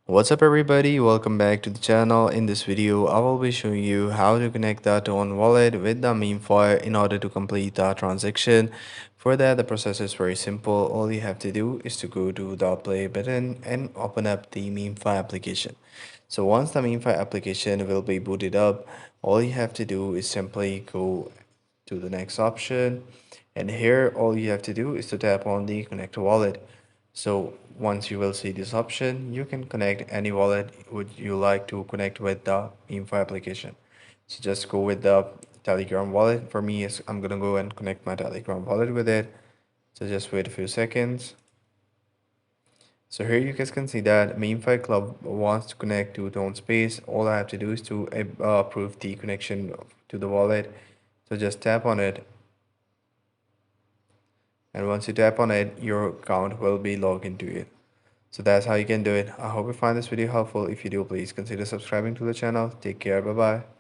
What's up everybody, welcome back to the channel. In this video I will be showing you how to connect the Tone wallet with the Memefi in order to complete the transaction. For that, the process is very simple. All you have to do is to go to the play button and open up the Memefi application. So once the Memefi application will be booted up, all you have to do is simply go to the next option, and here all you have to do is to tap on the connect wallet. So once you will see this option, you can connect any wallet would you like to connect with the Memefi application. So just go with the Telegram wallet. For me, I'm gonna go and connect my Telegram wallet with it. So just wait a few seconds. So here you guys can see that Memefi Club wants to connect to Tone Space. All I have to do is to approve the connection to the wallet. So just tap on it, and once you tap on it, your account will be logged into it. So that's how you can do it. I hope you find this video helpful. If you do, please consider subscribing to the channel. Take care. Bye bye.